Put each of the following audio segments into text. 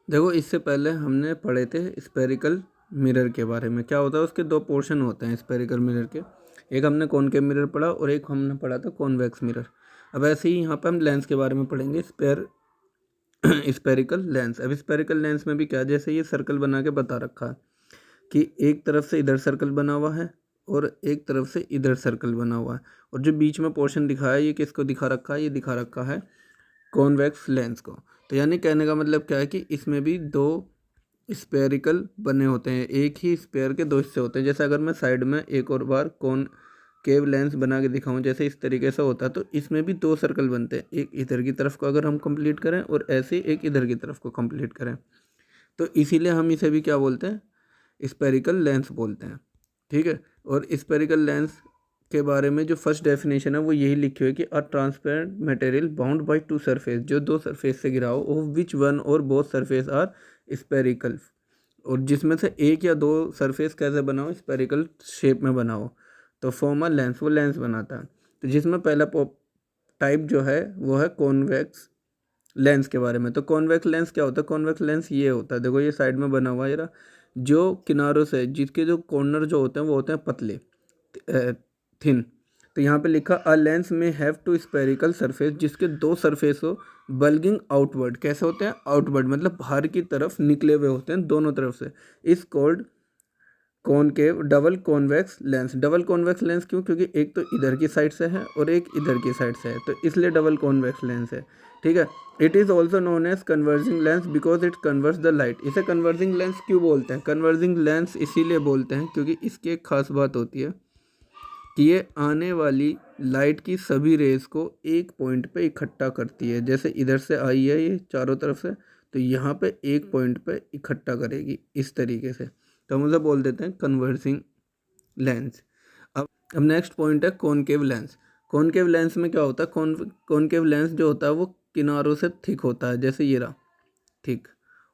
देखो इससे पहले हमने पढ़े थे स्फेरिकल मिरर के बारे में। क्या होता है, उसके दो पोर्शन होते हैं स्फेरिकल मिरर के। एक हमने कॉनकेव मिरर पढ़ा और एक हमने पढ़ा था कॉन्वेक्स मिरर। अब ऐसे ही यहाँ पे हम लेंस के बारे में पढ़ेंगे, स्पेरिकल लेंस। अब स्पेरिकल लेंस में भी क्या, जैसे ये सर्कल बना के बता रखा है कि एक तरफ से इधर सर्कल बना हुआ है और एक तरफ से इधर सर्कल बना हुआ है, और जो बीच में पोर्शन दिखाया है ये किसको दिखा रखा है, ये दिखा रखा है कॉन्वेक्स लेंस को। तो यानी कहने का मतलब क्या है कि इसमें भी दो स्पेरिकल बने होते हैं, एक ही स्पेयर के दो हिस्से होते हैं। जैसे अगर मैं साइड में एक और बार केव लेंस बना के दिखाऊं जैसे इस तरीके से होता है, तो इसमें भी दो सर्कल बनते हैं, एक इधर की तरफ को अगर हम कंप्लीट करें और ऐसे एक इधर की तरफ को कंप्लीट करें, तो इसीलिए हम इसे भी क्या बोलते हैं, स्पेरिकल लेंस बोलते हैं। ठीक है। और स्पेरिकल लेंस के बारे में जो फर्स्ट डेफिनेशन है वो यही लिखी हुई है कि a transparent material bound by two surface, जो दो सरफेस से घिरा हो, ऑफ विच वन और बोथ सरफेस आर स्पेरिकल, और जिसमें से एक या दो सरफेस कैसे बना हो, स्पेरिकल शेप में बना हो, तो फॉर्म अ लेंस, वो लेंस बनाता है। तो जिसमें पहला टाइप जो है वो है कॉन्वेक्स लेंस के बारे में। तो कॉन्वेक्स लेंस क्या होता है, कॉन्वेक्स लेंस ये होता है, देखो ये साइड में बना हुआ है जरा, जो किनारों से जिसके जो कॉर्नर जो होते हैं वो होते हैं पतले, थिन। तो यहाँ पे लिखा अ लेंस में हैव टू स्पेरिकल सरफेस, जिसके दो सरफेस हो बल्गिंग आउटवर्ड, कैसे होते हैं, आउटवर्ड मतलब बाहर की तरफ निकले हुए होते हैं दोनों तरफ से, इस called concave double convex lens. Double convex lens क्यों, क्योंकि एक तो इधर की साइड से है और एक इधर की साइड से है, तो इसलिए डबल कॉन्वेक्स लेंस है। ठीक है। It is also known as converging lens because it converges the light. इसे कन्वर्जिंग लेंस क्यों बोलते हैं, कन्वर्जिंग लेंस इसीलिए बोलते हैं क्योंकि इसकी एक खास बात होती है कि ये आने वाली लाइट की सभी रेज को एक पॉइंट पे इकट्ठा करती है। जैसे इधर से आई है ये चारों तरफ से, तो यहाँ पे एक पॉइंट पे इकट्ठा करेगी इस तरीके से, तो हम उसे बोल देते हैं कन्वर्जिंग लेंस। अब नेक्स्ट पॉइंट है कॉनकेव लेंस। कॉनकेव लेंस में क्या होता है, कॉनकेव लेंस जो होता है वो किनारों से थिक होता है, जैसे ये रहा थिक,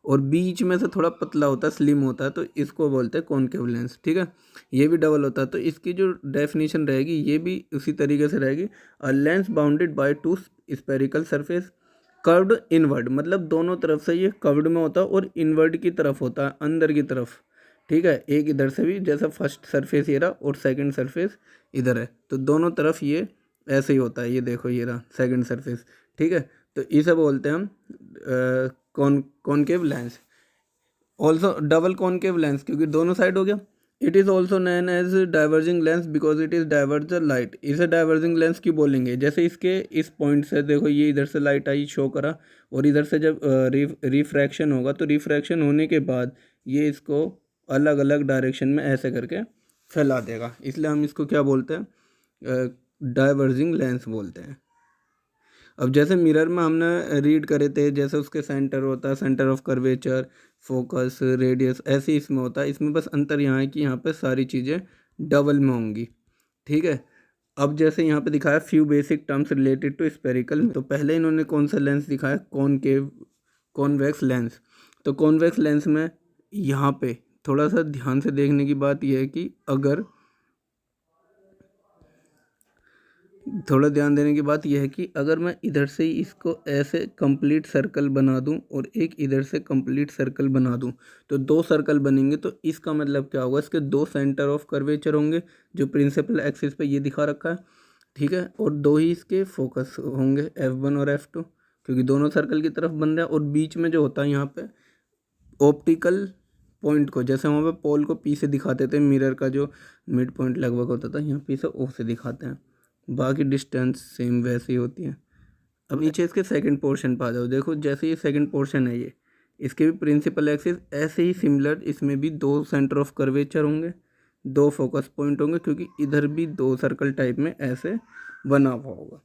और बीच में से थोड़ा पतला होता है, स्लिम होता है, तो इसको बोलते हैं कॉनकेव लेंस। ठीक है। ये भी डबल होता है, तो इसकी जो डेफिनेशन रहेगी ये भी उसी तरीके से रहेगी। A lens bounded by two spherical surface curved inward, मतलब दोनों तरफ से ये कर्व्ड में होता है और इनवर्ड की तरफ होता है, अंदर की तरफ। ठीक है। एक इधर से भी, जैसा फर्स्ट सरफेस ये रहा और सेकंड सरफेस इधर है, तो दोनों तरफ ये ऐसे ही होता है, ये देखो ये रहा सेकंड सरफेस। ठीक है। तो इसे बोलते हैं हम concave lens. Also double concave lens क्योंकि दोनों साइड हो गया। It is also known as diverging lens because it is diverge the light. इसे डाइवर्जिंग लेंस क्यों बोलेंगे, जैसे इसके इस पॉइंट से देखो ये इधर से लाइट आई शो करा, और इधर से जब रिफ्रैक्शन होगा, तो रिफ्रैक्शन होने के बाद ये इसको अलग अलग डायरेक्शन में ऐसे करके फैला देगा, इसलिए हम इसको क्या बोलते हैं, डाइवर्जिंग लेंस बोलते हैं। अब जैसे मिरर में हमने रीड करे थे, जैसे उसके सेंटर होता है, centre of curvature, focus, radius, ऐसे ही इसमें होता है। इसमें बस अंतर यहाँ है कि यहाँ पे सारी चीज़ें डबल में होंगी। ठीक है। अब जैसे यहाँ पे दिखाया few basic terms related to spherical, तो पहले इन्होंने कौन सा लेंस दिखाया, कॉनकेव कॉन्वेक्स लेंस। तो कॉन्वेक्स लेंस में यहाँ पे थोड़ा सा ध्यान से देखने की बात यह है कि अगर थोड़ा ध्यान देने की बात यह है कि अगर मैं इधर से ही इसको ऐसे कंप्लीट सर्कल बना दूं और एक इधर से कंप्लीट सर्कल बना दूं, तो दो सर्कल बनेंगे। तो इसका मतलब क्या होगा, इसके दो सेंटर ऑफ कर्वेचर होंगे जो प्रिंसिपल एक्सिस पे ये दिखा रखा है। ठीक है। और दो ही इसके फोकस होंगे, F1 और F2, क्योंकि दोनों सर्कल की तरफ बन रहे हैं। और बीच में जो होता है यहाँ पे ऑप्टिकल पॉइंट को, जैसे वहाँ पे पोल को पी से दिखाते थे, मिरर का जो मिड पॉइंट लगभग होता था, यहाँ पी से ओ से दिखाते हैं, बाकी डिस्टेंस सेम वैसे ही होती है। अब नीचे इसके सेकंड पोर्शन पर आ जाओ, देखो जैसे ये सेकंड पोर्शन है, ये इसके भी प्रिंसिपल एक्सिस ऐसे ही सिमिलर, इसमें भी दो सेंटर ऑफ कर्वेचर होंगे, दो फोकस पॉइंट होंगे, क्योंकि इधर भी दो सर्कल टाइप में ऐसे बना हुआ होगा।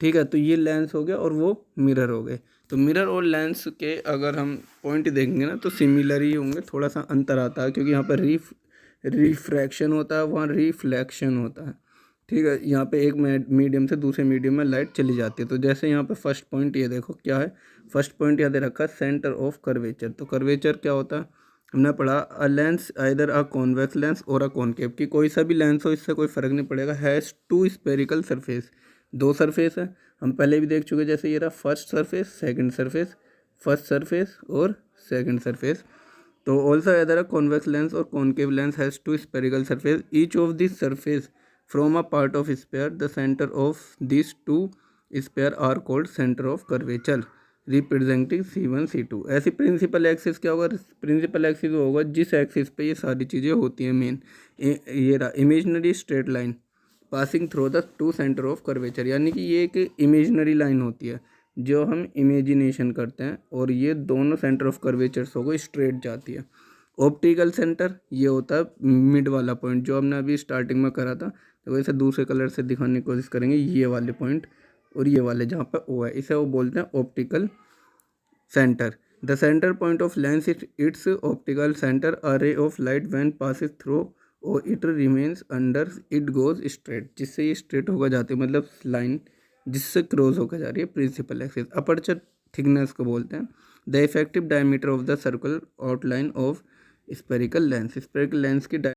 ठीक है। तो ये लेंस हो गया और वो मिरर हो गए। तो मिरर और लेंस के अगर हम पॉइंट देखेंगे ना, तो सिमिलर ही होंगे, थोड़ा सा अंतर आता है क्योंकि यहाँ पर रिफ्रैक्शन होता है, वहाँ रिफ्लेक्शन होता है। ठीक है। यहाँ पे एक मीडियम से दूसरे मीडियम में लाइट चली जाती है। तो जैसे यहाँ पे फर्स्ट पॉइंट ये देखो क्या है, फर्स्ट पॉइंट यहाँ दे रखा है सेंटर ऑफ कर्वेचर। तो कर्वेचर क्या होता है, हमने पढ़ा a lens either a convex lens और अ कॉनकेव, की कोई सा भी लेंस हो इससे कोई फ़र्क नहीं पड़ेगा, हैज़ टू स्पेरिकल सरफेस, दो सरफेस है। हम पहले भी देख चुके, जैसे ये रहा first surface, second surface, first surface और सेकंड सरफेस। तो ऑल्सो अदर कॉन्वेक्स लेंस और concave lens has two spherical surface each of this surface from a part of sphere the centre of this two sphere are called centre of curvature representing C1 C2। ऐसी principal axis क्या होगा, principal axis वो होगा जिस axis पे ये सारी चीज़ें होती हैं मेन। ये रहा imaginary straight line passing through the two centre of curvature, यानी कि ये एक इमेजनरी लाइन होती है जो हम इमेजिनेशन करते हैं और ये दोनों सेंटर ऑफ कर्वेचर्स हो गए स्ट्रेट जाती है। ऑप्टिकल सेंटर ये होता है मिड वाला पॉइंट जो हमने अभी स्टार्टिंग में करा था, तो वैसे दूसरे कलर से दिखाने की कोशिश करेंगे। ये वाले पॉइंट और ये वाले जहाँ पे ओ है इसे वो बोलते हैं optical centre. The centre point of lens it's optical centre a ray of light when passes through और it remains under it goes straight, जिससे ये स्ट्रेट होकर जाती है, मतलब लाइन जिससे क्रॉस होकर जा रही है प्रिंसिपल एक्सिस। अपर्चर थिकनेस को बोलते हैं। The effective diameter of the circle outline of spherical lens, spherical lens की